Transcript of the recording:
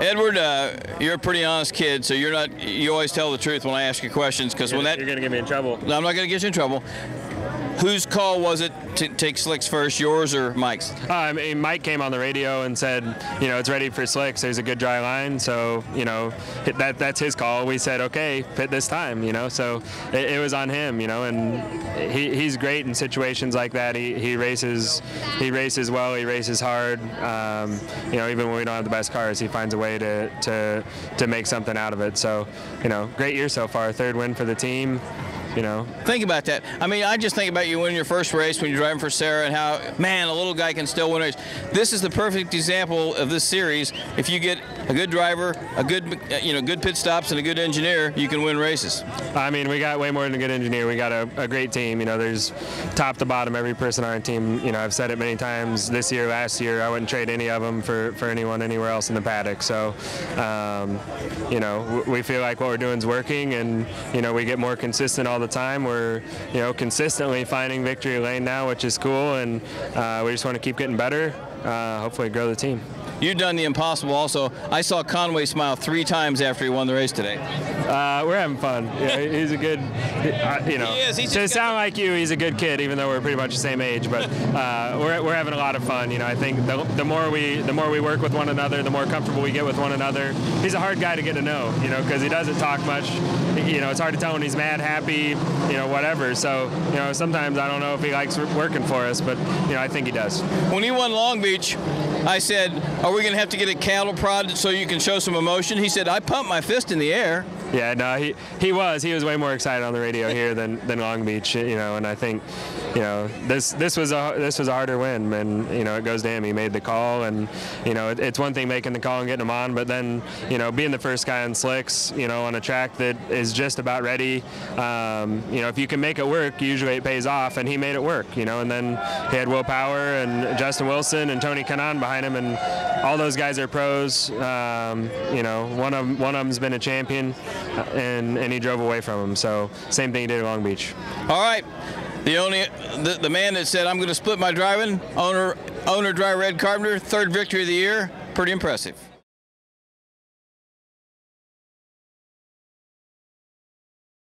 Edward, you're a pretty honest kid, so you always tell the truth when I ask you questions, because when that... You're going to get me in trouble. No, I'm not going to get you in trouble. Whose call was it to take slicks first, yours or Mike's? I mean, Mike came on the radio and said, you know, it's ready for slicks. There's a good dry line, so, you know, that's his call. We said, okay, pit this time, you know, so it was on him, you know, and he's great in situations like that. He races well, he races hard. You know, even when we don't have the best cars, he finds a way to make something out of it. So, you know, great year so far. 3rd win for the team. You know. Think about that. I mean, I just think about you winning your first race when you're driving for Sarah, and how, man, a little guy can still win a race. This is the perfect example of this series. If you get a good driver, a good, good pit stops, and a good engineer, you can win races. I mean, we got way more than a good engineer. We got a great team. You know, there's top to bottom every person on our team. You know, I've said it many times this year, last year. I wouldn't trade any of them for anyone anywhere else in the paddock. So, you know, we feel like what we're doing is working, and you know, we get more consistent all the time. We're, you know, consistently finding victory lane now, which is cool, and we just want to keep getting better. Hopefully grow the team. You've done the impossible also. I saw Conway smile 3 times after he won the race today. We're having fun. Yeah, he's a good, you know, he is. to sound like you, he's a good kid, even though we're pretty much the same age. But we're having a lot of fun. You know, I think the more we work with one another, the more comfortable we get with one another. He's a hard guy to get to know, you know, because he doesn't talk much. You know, it's hard to tell when he's mad, happy, you know, whatever. So, you know, sometimes I don't know if he likes working for us, but, you know, I think he does. When he won Long Beach, I said, are we going to have to get a cattle prod so you can show some emotion? He said, I pumped my fist in the air. Yeah, no, he was way more excited on the radio here than Long Beach, you know, and I think, you know, this was a harder win, and you know, it goes to him. He made the call, and you know, it's one thing making the call and getting him on, but then, you know, being the first guy on slicks, you know, on a track that is just about ready, you know, if you can make it work, usually it pays off, and he made it work, you know, and then he had Will Power and Justin Wilson and Tony Kanaan behind him, and all those guys are pros. You know, one of them's been a champion. And he drove away from him. So same thing he did at Long Beach. All right, the man that said I'm going to split my driving, owner driver Ed Carpenter, 3rd victory of the year. Pretty impressive.